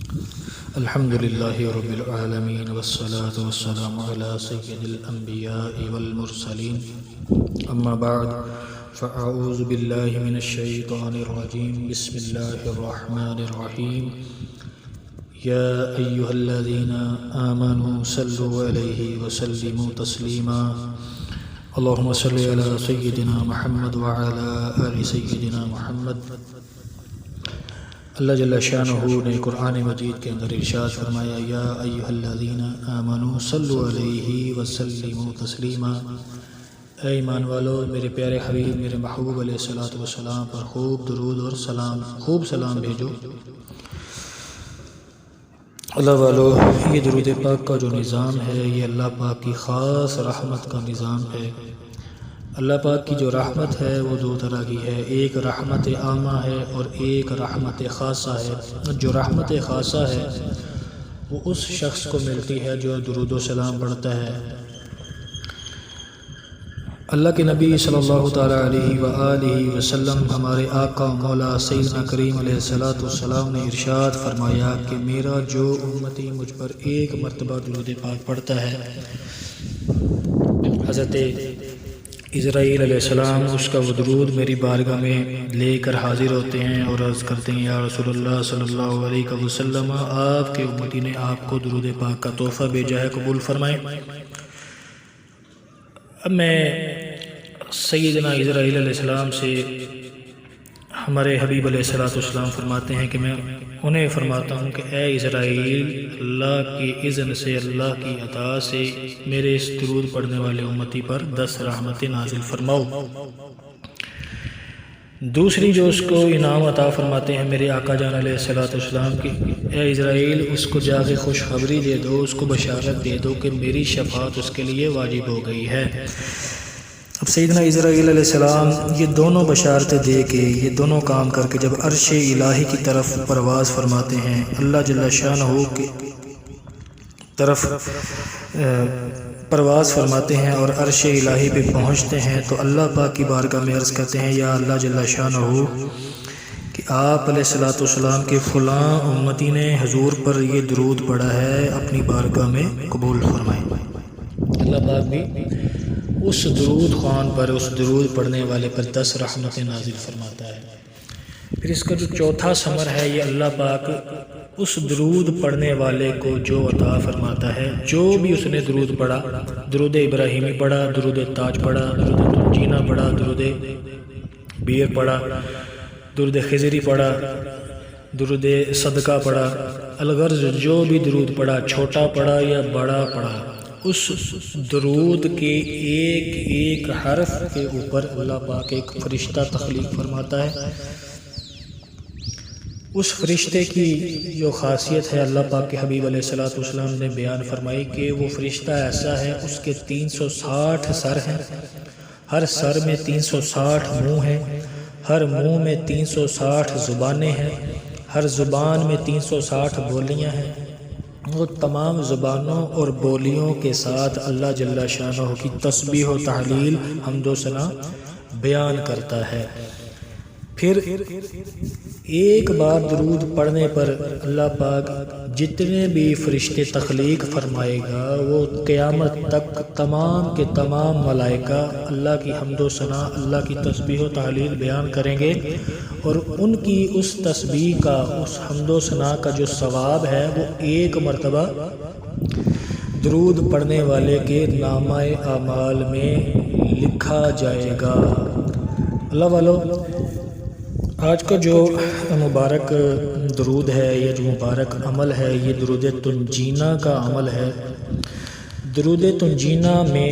الحمد للہ رب العالمین والصلاة والسلام علی سید الانبیاء والمرسلین اما بعد فاعوذ باللہ من الشیطان الرجیم بسم اللہ الرحمن الرحیم یا ایہا الذین آمنوا صلوا علیہ وسلموا تسلیما اللہم صلی علی سیدنا محمد وعلی آل سیدنا محمد۔ اللہ جل شانہ نے قرآن مجید کے اندر ارشاد فرمایا یا ایھا الذین آمنوا صلوا علیہ وسلموا تسلیما، اے ایمان والو میرے پیارے حبیب میرے محبوب علیہ الصلوۃ والسلام پر خوب درود اور سلام بھیجو۔ اللہ والو، یہ درود پاک کا جو نظام ہے یہ اللہ پاک کی خاص رحمت کا نظام ہے۔ اللہ پاک کی جو رحمت ہے وہ دو طرح کی ہے، ایک رحمت عامہ ہے اور ایک رحمت خاصہ ہے۔ جو رحمت خاصہ ہے وہ اس شخص کو ملتی ہے جو درود و سلام پڑھتا ہے۔ اللہ کے نبی صلی اللہ تعالیٰ علیہ وآلہ وسلم ہمارے آقا مولا سیدنا کریم علیہ الصلوۃ والسلام نے ارشاد فرمایا کہ میرا جو امتی مجھ پر ایک مرتبہ درود پاک پڑھتا ہے، حضرت اسرائیل علیہ السلام اس کا وہ درود میری بارگاہ میں لے کر حاضر ہوتے ہیں اور عرض کرتے ہیں یا رسول اللہ صلی اللہ علیہ وسلم، آپ کے امتی نے آپ کو درود پاک کا تحفہ بھیجا ہے، قبول فرمائیں۔ اب میں سیدنا اسرائیل علیہ السلام سے ہمارے حبیب علیہ الصلوۃ والسلام فرماتے ہیں کہ میں انہیں فرماتا ہوں کہ اے اسرائیل، اللہ کی اذن سے اللہ کی عطا سے میرے اس درود پڑھنے والے امتی پر 10 رحمتیں نازل فرماؤ۔ دوسری جو اس کو انعام عطا فرماتے ہیں میرے آقا جان علیہ الصلوۃ والسلام کی، اے اسرائیل اس کو جا کے خوشخبری دے دو، اس کو بشارت دے دو کہ میری شفاعت اس کے لیے واجب ہو گئی ہے۔ اب سیدنا اسرائیل علیہ السلام یہ دونوں بشارتیں دے کے یہ دونوں کام کر کے جب عرش الہی کی طرف پرواز فرماتے ہیں، اللہ جل شانہ کی طرف پرواز فرماتے ہیں اور عرش الہی پہ پہنچتے ہیں تو اللہ پاک کی بارگاہ میں عرض کرتے ہیں یا اللہ جل شانہ کہ آپ علیہ الصلوۃ والسلام کے فلاں امتی نے حضور پر یہ درود پڑھا ہے، اپنی بارگاہ میں قبول فرمائیں۔ اللہ پاک بھی اس درود خوان پر، اس درود پڑھنے والے پر 10 رحمتیں نازل فرماتا ہے۔ پھر اس کا جو چوتھا ثمر ہے یہ اللہ پاک اس درود پڑھنے والے کو جو عطا فرماتا ہے، جو بھی اس نے درود پڑھا، درود ابراہیمی پڑھا، درود تاج پڑھا، درود تنجینہ پڑھا، درود بیر پڑھا، درود خضری پڑھا، درود صدقہ پڑھا، الغرض جو بھی درود پڑھا، چھوٹا پڑھا یا بڑا پڑھا، اس درود کے ایک ایک حرف کے اوپر اللہ پاک ایک فرشتہ تخلیق فرماتا ہے۔ اس فرشتے کی جو خاصیت ہے اللہ پاک کے حبیب علیہ الصلوۃ والسلام نے بیان فرمائی کہ وہ فرشتہ ایسا ہے، اس کے 360 سر ہیں، ہر سر میں 360 منہ ہیں، ہر منہ میں 360 زبانیں ہیں، ہر زبان میں 360 بولیاں ہیں۔ وہ تمام زبانوں اور بولیوں کے ساتھ اللہ جل شانہ کی تسبیح و تحلیل حمد و ثنا بیان کرتا ہے۔ پھر ایک بار درود پڑھنے پر اللہ پاک جتنے بھی فرشتے تخلیق فرمائے گا وہ قیامت تک تمام کے تمام ملائکہ اللہ کی حمد و ثنا، اللہ کی تسبیح و تحلیل بیان کریں گے، اور ان کی اس تسبیح کا، اس حمد و ثنا کا جو ثواب ہے وہ ایک مرتبہ درود پڑھنے والے کے نامہ اعمال میں لکھا جائے گا۔ اللہ والو، آج کا جو مبارک درود ہے، یہ جو مبارک عمل ہے، یہ درود تنجینہ کا عمل ہے۔ درود تنجینہ میں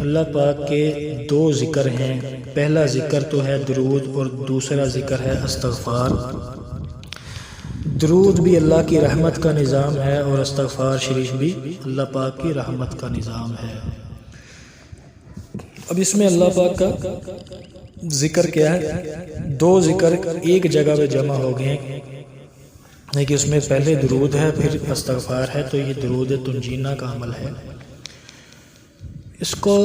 اللہ پاک کے 2 ذکر ہیں، پہلا ذکر تو ہے درود اور دوسرا ذکر ہے استغفار۔ درود بھی اللہ کی رحمت کا نظام ہے اور استغفار شریف بھی اللہ پاک کی رحمت کا نظام ہے۔ اب اس میں اللہ پاک کا ذکر کیا ہے؟ 2 ذکر ایک جگہ پہ جمع ہو گئے ہیں، لیکن اس میں پہلے درود ہے پھر استغفار ہے، تو یہ درود تنجینہ کا عمل ہے۔ اس کو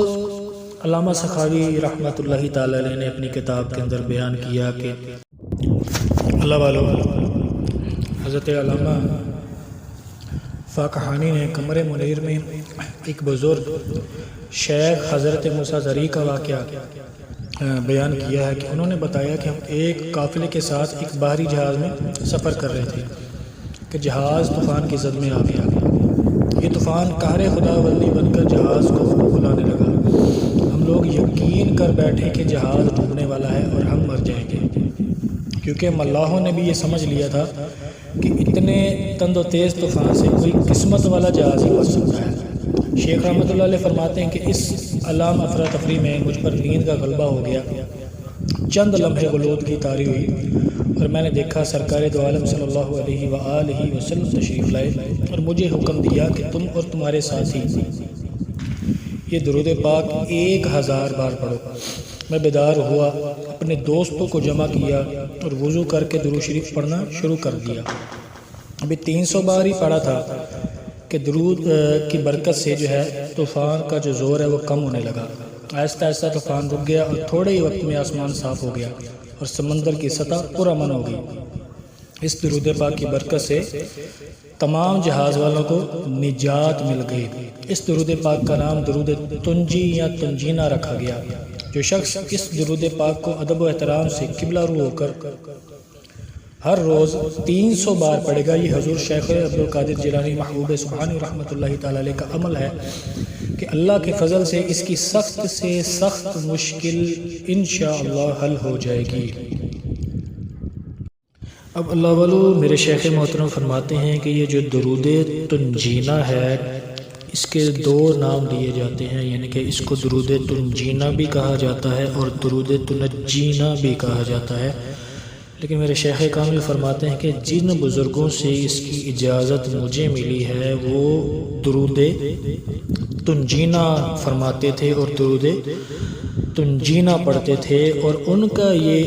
علامہ سخاوی رحمۃ اللہ تعالی علیہ نے اپنی کتاب کے اندر بیان کیا کہ اللہ والو، حضرت علامہ فاقہانی نے قمر منیر میں ایک بزرگ شیخ حضرت موسیٰ زرعی کا واقعہ بیان کیا ہے کہ انہوں نے بتایا کہ ہم ایک قافلے کے ساتھ ایک بحری جہاز میں سفر کر رہے تھے کہ جہاز طوفان کی زد میں آ گیا۔ یہ طوفان قہر خداوندی بن کر جہاز کو بلانے لگا۔ ہم لوگ یقین کر بیٹھے کہ جہاز ڈوبنے والا ہے اور ہم مر جائیں گے، کیونکہ ملاحوں نے بھی یہ سمجھ لیا تھا کہ اتنے تند و تیز طوفان سے کوئی قسمت والا جہاز ہی بچ سکتا ہے۔ شیخ رحمۃ اللہ علیہ فرماتے ہیں کہ اس علام افراتفری میں مجھ پر نیند کا غلبہ ہو گیا۔ چند لمحے غلوط کی طاری ہوئی اور میں نے دیکھا سرکار دو عالم صلی اللہ علیہ وآلہ وسلم تشریف لائے اور مجھے حکم دیا کہ تم اور تمہارے ساتھی یہ درود پاک 1000 بار پڑھو۔ میں بیدار ہوا، اپنے دوستوں کو جمع کیا اور وضو کر کے درود شریف پڑھنا شروع کر دیا۔ ابھی 300 بار ہی پڑھا تھا کہ درود کی برکت سے جو ہے طوفان کا جو زور ہے وہ کم ہونے لگا۔ آہستہ آہستہ طوفان رک گیا اور تھوڑے ہی وقت میں آسمان صاف ہو گیا اور سمندر کی سطح پرامن ہو گئی۔ اس درود پاک کی برکت سے تمام جہاز والوں کو نجات مل گئی۔ اس درود پاک کا نام درود تنجی یا تنجینہ رکھا گیا۔ جو شخص اس درود پاک کو ادب و احترام سے قبلہ رو ہو کر ہر روز 300 بار پڑھے گا، یہ حضور شیخ عبدالقادر جیلانی محبوب سبحانی رحمۃ اللہ تعالی علیہ کا عمل ہے کہ اللہ کے فضل سے اس کی سخت سے سخت مشکل انشاءاللہ حل ہو جائے گی۔ اب اللہ والو میرے شیخ محترم فرماتے ہیں کہ یہ جو درود تنجینہ ہے اس کے 2 نام لیے جاتے ہیں، یعنی کہ اس کو درود تنجینہ بھی کہا جاتا ہے اور درود تنجینہ بھی کہا جاتا ہے۔ لیکن میرے شیخ کامل فرماتے ہیں کہ جن بزرگوں سے اس کی اجازت مجھے ملی ہے وہ درود تنجینہ فرماتے تھے اور درود تنجینہ پڑھتے تھے، اور ان کا یہ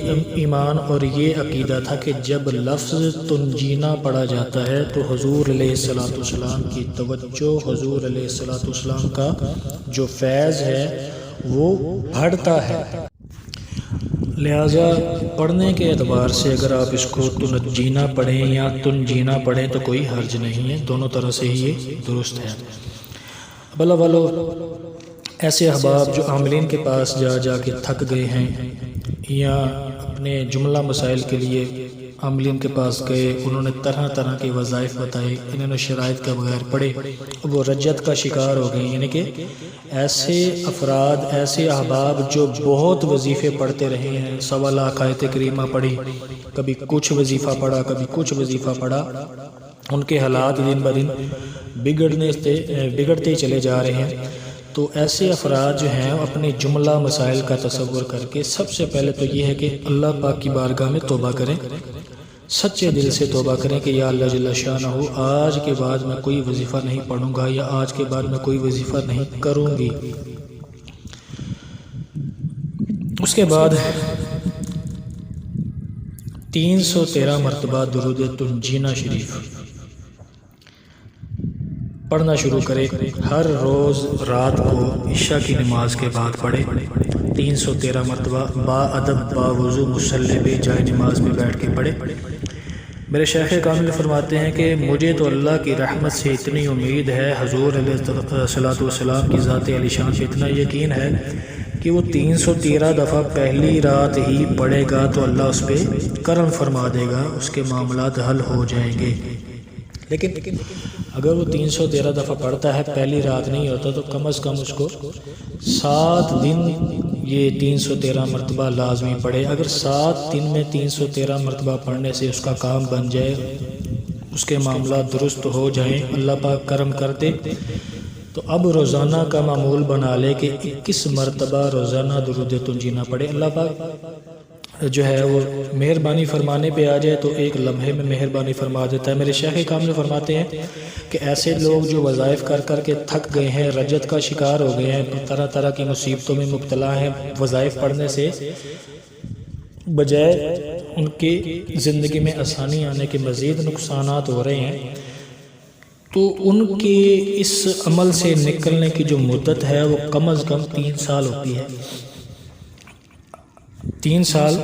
ایمان اور یہ عقیدہ تھا کہ جب لفظ تنجینہ پڑھا جاتا ہے تو حضور علیہ الصلوۃ والسلام کی توجہ، حضور علیہ الصلوۃ والسلام کا جو فیض ہے وہ بڑھتا ہے۔ لہٰذا پڑھنے کے اعتبار سے اگر آپ اس کو تنجینہ پڑھیں یا تنجینہ پڑھیں تو کوئی حرج نہیں ہے، دونوں طرح سے ہی یہ درست ہے۔ اب اللہ والو ایسے احباب جو عاملین کے پاس جا کے تھک گئے ہیں یا اپنے جملہ مسائل کے لیے عاملین کے پاس گئے، انہوں نے طرح طرح کے وظائف بتائے، انہوں نے شرائط کے بغیر پڑھے، وہ رجت کا شکار ہو گئے۔ یعنی کہ ایسے افراد، ایسے احباب جو بہت وظیفے پڑھتے رہے ہیں، 1.25 لاکھ آیت کریمہ پڑھی، کبھی کچھ وظیفہ پڑھا، کبھی کچھ وظیفہ پڑھا، ان کے حالات دن بدن بگڑتے ہی چلے جا رہے ہیں۔ تو ایسے افراد جو ہیں اپنے جملہ مسائل کا تصور کر کے سب سے پہلے تو یہ ہے کہ اللہ پاک کی بارگاہ میں توبہ کریں، سچے دل سے توبہ کریں کہ یا اللہ جل شانہ آج کے بعد میں کوئی وظیفہ نہیں پڑھوں گا یا آج کے بعد میں کوئی وظیفہ نہیں کروں گی۔ اس کے بعد 313 مرتبہ درود تنجینہ شریف پڑھنا شروع کرے، ہر روز رات کو عشاء کی نماز کے بعد پڑھے 313 مرتبہ، با ادب با وضو مصلی پہ جائے نماز میں بیٹھ کے پڑھے۔ میرے شیخ کامل فرماتے ہیں کہ مجھے تو اللہ کی رحمت سے اتنی امید ہے، حضور علیہ الصلوۃ والسلام کی ذات علی شان سے اتنا یقین ہے کہ وہ 313 دفعہ پہلی رات ہی پڑھے گا تو اللہ اس پہ کرم فرما دے گا، اس کے معاملات حل ہو جائیں گے۔ لیکن اگر وہ 313 دفعہ پڑھتا ہے، پہلی رات نہیں ہوتا، تو کم از کم اس کو 7 دن یہ 313 مرتبہ لازمی پڑھے۔ اگر 7 دن میں 313 مرتبہ پڑھنے سے اس کا کام بن جائے، اس کے معاملات درست ہو جائیں، اللہ پاک کرم کر دے، تو اب روزانہ کا معمول بنا لے کہ 21 مرتبہ روزانہ درود تنجینہ پڑھے۔ اللہ پاک جو ہے وہ مہربانی فرمانے پہ آ جائے تو ایک لمحے میں مہربانی فرما دیتا ہے۔ میرے شیخ کامل فرماتے ہیں کہ ایسے لوگ جو وظائف کر کر کے تھک گئے ہیں، رجت کا شکار ہو گئے ہیں، طرح طرح کی مصیبتوں میں مبتلا ہیں، وظائف پڑھنے سے بجائے ان کی زندگی میں آسانی آنے کے مزید نقصانات ہو رہے ہیں، تو ان کے اس عمل سے نکلنے کی جو مدت ہے وہ کم از کم 3 سال ہوتی ہے۔ 3 سال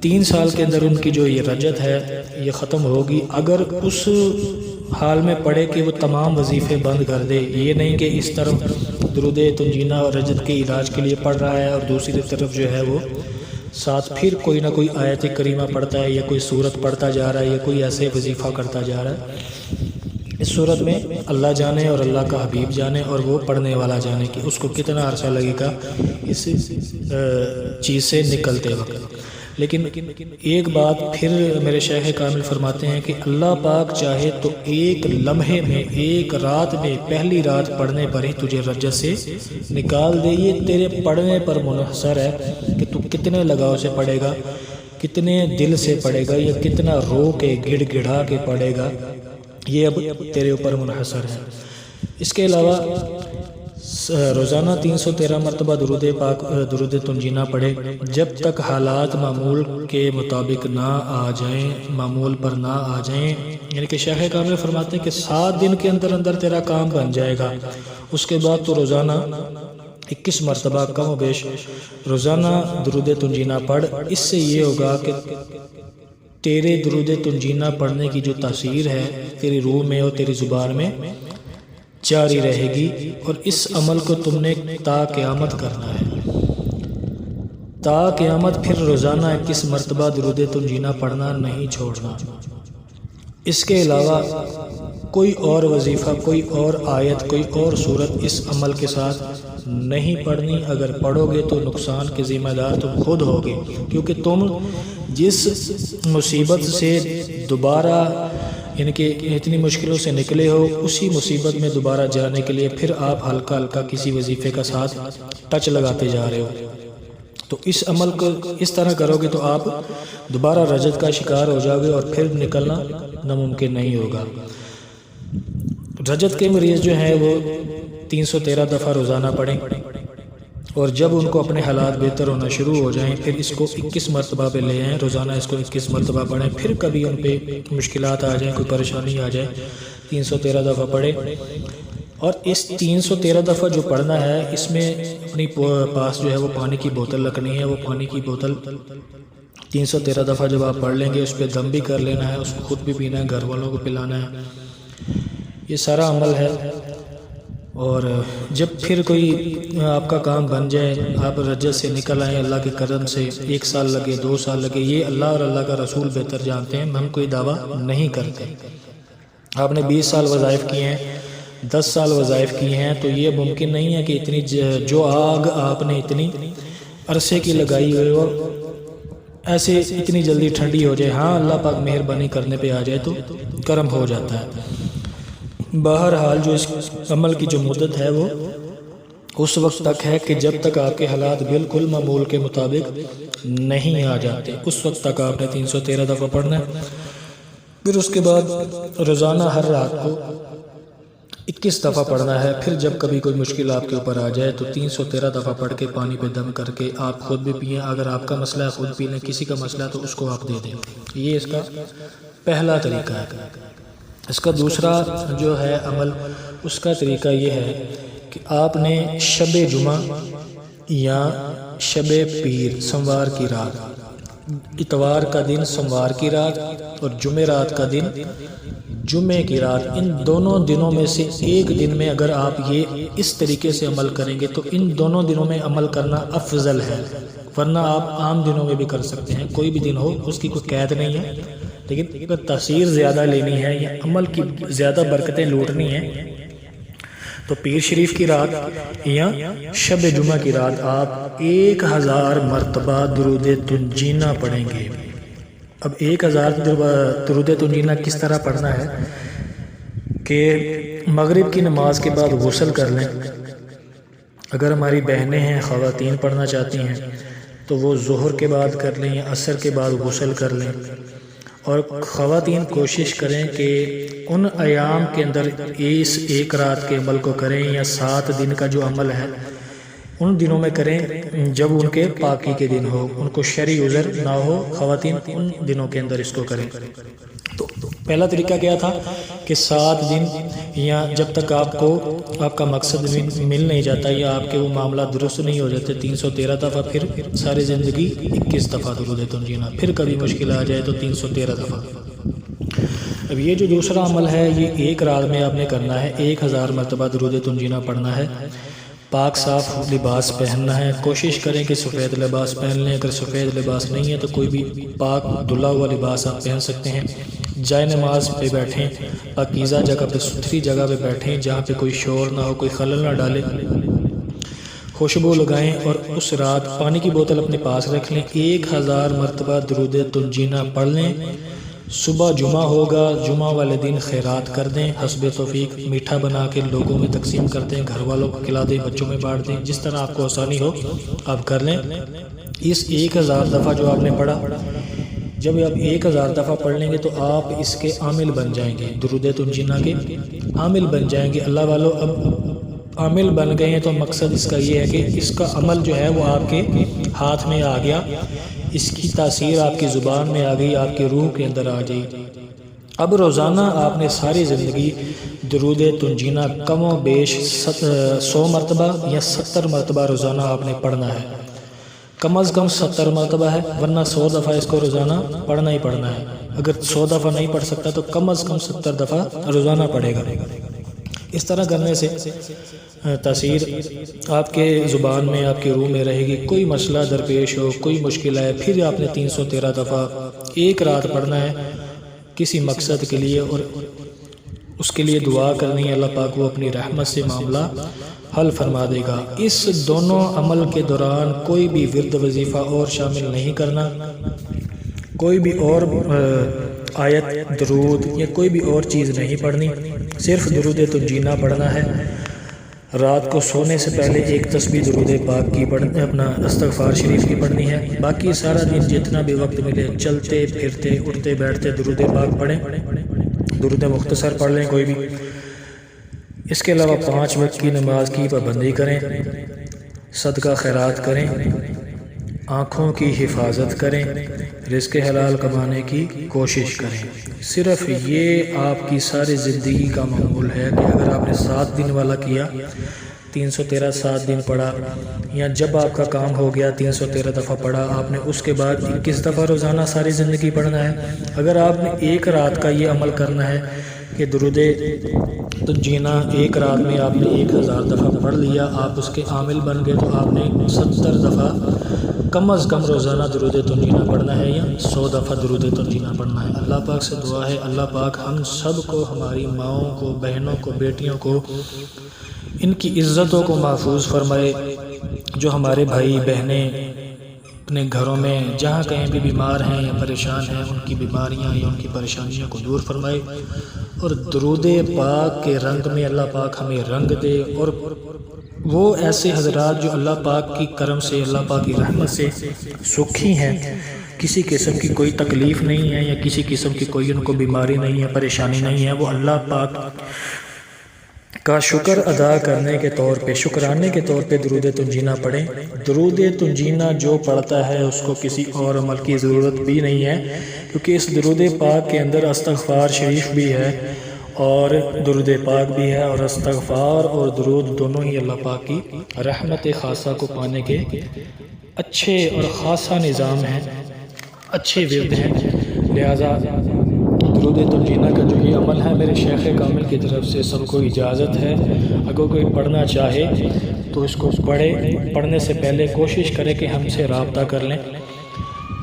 3 سال کے اندر ان کی جو یہ رجت ہے یہ ختم ہوگی، اگر اس حال میں پڑھے کہ وہ تمام وظیفے بند کر دے، یہ نہیں کہ اس طرف درود تنجینہ اور رجت کے علاج کے لیے پڑھ رہا ہے اور دوسری طرف جو ہے وہ ساتھ پھر کوئی نہ کوئی آیت کریمہ پڑھتا ہے یا کوئی سورت پڑھتا جا رہا ہے یا کوئی ایسے وظیفہ کرتا جا رہا ہے۔ اس صورت میں اللہ جانے اور اللہ کا حبیب جانے اور وہ پڑھنے والا جانے کہ اس کو کتنا عرصہ لگے گا اس چیز سے نکلتے وقت۔ لیکن ایک بات پھر میرے شیخ کامل فرماتے ہیں کہ اللہ پاک چاہے تو ایک لمحے میں، ایک رات میں، پہلی رات پڑھنے پر ہی تجھے رجت سے نکال دے۔ یہ تیرے پڑھنے پر منحصر ہے کہ تو کتنے لگاؤ سے پڑھے گا، کتنے دل سے پڑھے گا یا کتنا رو کے گڑ گڑا کے پڑھے گا، یہ اب تیرے اوپر منحصر ہے۔ اس کے علاوہ روزانہ 313 مرتبہ درود تنجینہ پڑھے جب تک حالات معمول کے مطابق نہ آ جائیں، معمول پر نہ آ جائیں، یعنی کہ شیخ کامل فرماتے ہیں کہ 7 دن کے اندر اندر تیرا کام بن جائے گا۔ اس کے بعد تو روزانہ 21 مرتبہ کم و بیش روزانہ درود تنجینہ پڑھ۔ اس سے یہ ہوگا کہ تیرے درود تنجینہ پڑھنے کی جو تاثیر ہے تیری روح میں اور تیری زبان میں جاری رہے گی، اور اس عمل کو تم نے تا قیامت کرنا ہے، تا قیامت پھر روزانہ 21 مرتبہ درود تنجینہ پڑھنا نہیں چھوڑنا۔ اس کے علاوہ کوئی اور وظیفہ، کوئی اور آیت، کوئی اور صورت اس عمل کے ساتھ نہیں پڑھنی۔ اگر پڑھو گے تو نقصان کے ذمہ دار تم خود ہوگے، کیونکہ تم جس مصیبت سے دوبارہ یعنی کہ اتنی مشکلوں سے نکلے ہو، اسی مصیبت میں دوبارہ جانے کے لیے پھر آپ ہلکا ہلکا کسی وظیفے کا ساتھ ٹچ لگاتے جا رہے ہو۔ تو اس عمل کو اس طرح کرو گے تو آپ دوبارہ رجت کا شکار ہو جاؤ گے اور پھر نکلنا ناممکن نہیں ہوگا۔ رجت کے مریض جو ہیں وہ 313 دفعہ روزانہ پڑھیں، اور جب ان کو اپنے حالات بہتر ہونا شروع ہو جائیں پھر اس کو 21 مرتبہ پہ لے آئیں، روزانہ اس کو 21 مرتبہ پڑھیں۔ پھر کبھی ان پہ مشکلات آ جائیں، کوئی پریشانی آ جائے، 313 دفعہ پڑھیں۔ اور اس 313 دفعہ جو پڑھنا ہے اس میں اپنی پاس جو ہے وہ پانی کی بوتل رکھنی ہے۔ وہ پانی کی بوتل 313 دفعہ جب آپ پڑھ لیں گے اس پہ دم بھی کر لینا ہے، اس کو خود بھی پینا ہے، گھر والوں کو پلانا ہے۔ یہ سارا عمل ہے، اور جب پھر کوئی آپ کا کام بن جائے، آپ رجت سے نکل آئیں اللہ کے کرم سے، 1 سال لگے، 2 سال لگے، یہ اللہ اور اللہ کا رسول بہتر جانتے ہیں، ہم کوئی دعویٰ نہیں کرتے۔ آپ نے 20 سال وظائف کیے ہیں، 10 سال وظائف کیے ہیں، تو یہ ممکن نہیں ہے کہ اتنی جو آگ آپ نے اتنی عرصے کی لگائی ہوئے اور ایسے اتنی جلدی ٹھنڈی ہو جائے۔ ہاں اللہ پاک مہربانی کرنے پہ آ جائے تو کرم ہو جاتا ہے۔ بہرحال جو اس عمل کی جو مدت ہے وہ اس وقت تک ہے کہ جب تک آپ کے حالات بالکل معمول کے مطابق نہیں آ جاتے، اس وقت تک آپ نے 313 دفعہ پڑھنا ہے۔ پھر اس کے بعد روزانہ ہر رات کو 21 دفعہ پڑھنا ہے۔ پھر جب کبھی کوئی مشکل آپ کے اوپر آ جائے تو 313 دفعہ پڑھ کے پانی پہ دم کر کے آپ خود بھی پئیں۔ اگر آپ کا مسئلہ ہے خود پی لیں، کسی کا مسئلہ ہے تو اس کو آپ دے دیں۔ یہ اس کا پہلا طریقہ ہے۔ اس کا دوسرا جو ہے عمل، اس کا طریقہ یہ ہے کہ آپ نے شب جمعہ یا شب پیر، سوموار کی رات، اتوار کا دن سوموار کی رات اور جمعرات کا دن جمعے کی رات، ان دونوں دنوں میں سے ایک دن میں اگر آپ یہ اس طریقے سے عمل کریں گے تو ان دونوں دنوں میں عمل کرنا افضل ہے، ورنہ آپ عام دنوں میں بھی کر سکتے ہیں، کوئی بھی دن ہو، اس کی کوئی قید نہیں ہے۔ لیکن اگر تاثیر زیادہ لینی ہے یا عمل کی زیادہ برکتیں لوٹنی ہیں تو پیر شریف کی رات یا شب جمعہ کی رات آپ 1000 مرتبہ درود تنجینہ پڑھیں گے۔ اب 1000 درود تنجینہ کس طرح پڑھنا ہے کہ مغرب کی نماز کے بعد غسل کر لیں۔ اگر ہماری بہنیں ہیں، خواتین پڑھنا چاہتی ہیں تو وہ ظہر کے بعد کر لیں یا عصر کے بعد غسل کر لیں، اور خواتین کوشش کریں کہ ان ایام کے اندر اس ایک رات کے عمل کو کریں یا 7 دن کا جو عمل ہے ان دنوں میں کریں جب ان کے پاکی کے دن ہو، ان کو شرعی عذر نہ ہو، خواتین ان دنوں کے اندر اس کو کریں۔ تو پہلا طریقہ کیا تھا کہ 7 دن یا جب تک آپ کو آپ کا مقصد مل نہیں جاتا یا آپ کے وہ معاملات درست نہیں ہو جاتے 313 دفعہ، پھر ساری زندگی 21 دفعہ درود تنجینا، پھر کبھی مشکل آ جائے تو 313 دفعہ۔ اب یہ جو دوسرا عمل ہے یہ ایک رات میں آپ نے کرنا ہے، 1000 مرتبہ درود تنجینا پڑھنا ہے، پاک صاف لباس پہننا ہے، کوشش کریں کہ سفید لباس پہن لیں، اگر سفید لباس نہیں ہے تو کوئی بھی پاک دھلا ہوا لباس آپ پہن سکتے ہیں، جائے نماز پہ بیٹھیں، پاکیزہ جگہ پہ، ستھری جگہ پہ بیٹھیں جہاں پہ کوئی شور نہ ہو، کوئی خلل نہ ڈالے، خوشبو لگائیں اور اس رات پانی کی بوتل اپنے پاس رکھ لیں، 1000 مرتبہ درود تنجینا پڑھ لیں۔ صبح جمعہ ہوگا، جمعہ والے دن خیرات کر دیں، حسب توفیق میٹھا بنا کے لوگوں میں تقسیم کر دیں، گھر والوں کو کھلا دیں، بچوں میں بانٹ دیں، جس طرح آپ کو آسانی ہو آپ کر لیں۔ اس 1000 دفعہ جو آپ نے پڑھا، جب آپ 1000 دفعہ پڑھ لیں گے تو آپ اس کے عامل بن جائیں گے، درود تنجینا کے عامل بن جائیں گے۔ اللہ والو اب عامل بن گئے ہیں تو مقصد اس کا یہ ہے کہ اس کا عمل جو ہے وہ آپ کے ہاتھ میں آ گیا، اس کی تاثیر آپ کی زبان میں آ گئی، آپ کے روح کے اندر آ گئی۔ اب روزانہ آپ نے ساری زندگی درود تنجینا کم و بیش 100 مرتبہ یا 70 مرتبہ روزانہ آپ نے پڑھنا ہے، کم از کم 70 مرتبہ ہے، ورنہ 100 دفعہ اس کو روزانہ پڑھنا ہی پڑھنا ہے۔ اگر 100 دفعہ نہیں پڑھ سکتا تو کم از کم 70 دفعہ روزانہ پڑھے گا۔ اس طرح کرنے سے تاثیر آپ کے زبان میں، آپ کے روح میں رہے گی۔ کوئی مسئلہ درپیش ہو، کوئی مشکل آئے، پھر آپ نے 313 دفعہ ایک رات پڑھنا ہے کسی مقصد کے لیے، اور اس کے لیے دعا کرنی ہے، اللہ پاک وہ اپنی رحمت سے معاملہ حل فرما دے گا۔ اس دونوں عمل کے دوران کوئی بھی ورد وظیفہ اور شامل نہیں کرنا، کوئی بھی اور آیت درود یا کوئی بھی اور چیز نہیں پڑھنی، صرف درود تنجینا پڑھنا ہے۔ رات کو سونے سے پہلے ایک تسبیح درود پاک کی پڑھنا، اپنا استغفار شریف کی پڑھنی ہے۔ باقی سارا دن جتنا بھی وقت ملے چلتے پھرتے اٹھتے بیٹھتے درود پاک پڑھیں، درود مختصر پڑھ لیں کوئی بھی۔ اس کے علاوہ 5 وقت کی نماز کی پابندی کریں، صدقہ خیرات کریں، آنکھوں کی حفاظت کریں، رزق حلال کمانے کی کوشش کریں۔ صرف یہ آپ کی ساری زندگی کا معمول ہے کہ اگر آپ نے 7 دن والا کیا، 313 7 دن پڑھا، یا جب آپ کا کام ہو گیا 313 دفعہ پڑھا، آپ نے اس کے بعد 21 دفعہ روزانہ ساری زندگی پڑھنا ہے۔ اگر آپ نے ایک رات کا یہ عمل کرنا ہے کہ درود تنجینا ایک رات میں آپ نے 1000 دفعہ پڑھ لیا، آپ اس کے عامل بن گئے، تو آپ نے 70 دفعہ کم از کم روزانہ درود تنجینا پڑھنا ہے یا 100 دفعہ درود تنجینا پڑھنا ہے۔ اللہ پاک سے دعا ہے اللہ پاک ہم سب کو، ہماری ماؤں کو، بہنوں کو، بیٹیوں کو، ان کی عزتوں کو محفوظ فرمائے، جو ہمارے بھائی بہنیں اپنے گھروں میں جہاں کہیں بھی بیمار ہیں یا پریشان ہیں، ان کی بیماریاں یا ان کی پریشانیوں کو دور فرمائے، اور درود پاک کے رنگ میں اللہ پاک ہمیں رنگ دے، اور وہ ایسے حضرات جو اللہ پاک کی کرم سے، اللہ پاک کی رحمت سے سکھی ہیں، کسی قسم کی کوئی تکلیف نہیں ہے یا کسی قسم کی کوئی ان کو بیماری نہیں ہے، پریشانی نہیں ہے، وہ اللہ پاک کا شکر ادا کرنے کے طور پہ، شکرانے کے طور پہ درود تنجینا پڑھیں۔ درود تنجینا جو پڑھتا ہے اس کو کسی اور عمل کی ضرورت بھی نہیں ہے، کیونکہ اس درود پاک کے اندر استغفار شریف بھی ہے اور درود پاک بھی ہے، اور استغفار اور درود دونوں ہی اللہ پاک کی رحمت خاصہ کو پانے کے اچھے اور خاصہ نظام ہیں، اچھے ورد ہیں۔ لہٰذا درود تنجینا کا جو یہ عمل ہے میرے شیخ کامل کی طرف سے سب کو اجازت ہے، اگر کوئی پڑھنا چاہے تو اس کو پڑھے، پڑھنے سے پہلے کوشش کرے کہ ہم سے رابطہ کر لیں۔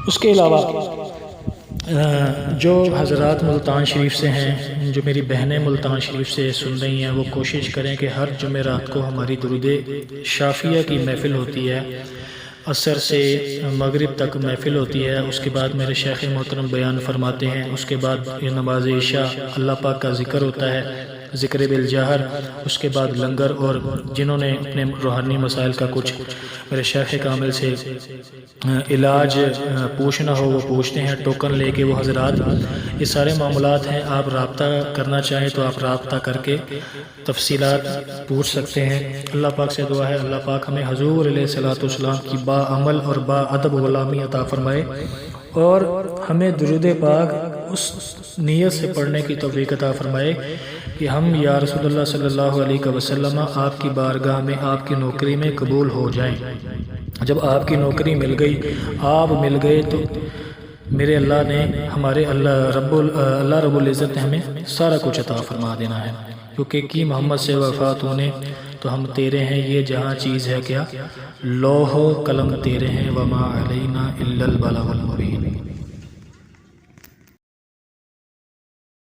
اس کے علاوہ جو حضرات ملتان شریف سے ہیں، جو میری بہنیں ملتان شریف سے سن رہی ہیں، وہ کوشش کریں کہ ہر جمعرات کو ہماری درود شافیہ کی محفل ہوتی ہے، عصر سے مغرب تک محفل ہوتی ہے، اس کے بعد میرے شیخ محترم بیان فرماتے ہیں، اس کے بعد نماز عشاء اللہ پاک کا ذکر ہوتا ہے، ذکر بالجہر، اس کے بعد لنگر، اور جنہوں نے اپنے روحانی مسائل کا کچھ میرے شیخ کامل سے علاج پوچھنا ہو وہ پوچھتے ہیں، ٹوکن لے کے وہ حضرات، یہ سارے معاملات ہیں۔ آپ رابطہ کرنا چاہیں تو آپ رابطہ کر کے تفصیلات پوچھ سکتے ہیں۔ اللہ پاک سے دعا ہے اللہ پاک ہمیں حضور علیہ الصلوۃ والسلام کی با عمل اور با ادب غلامی عطا فرمائے، اور ہمیں درود پاک اس نیت سے پڑھنے کی توفیق عطا فرمائے کہ ہم یا رسول اللہ صلی اللہ علیہ وسلم آپ کی بارگاہ میں آپ کی نوکری میں قبول ہو جائیں۔ جب آپ کی نوکری مل گئی، آپ مل گئے، تو میرے اللہ نے ہمارے اللہ رب العزت نے ہمیں سارا کچھ عطا فرما دینا ہے، کیونکہ کی محمد سے وفات ہونے تو ہم تیرے ہیں، یہ جہاں چیز ہے کیا، لوح و قلم تیرے ہیں، وما علینا الا البلاغ المبین۔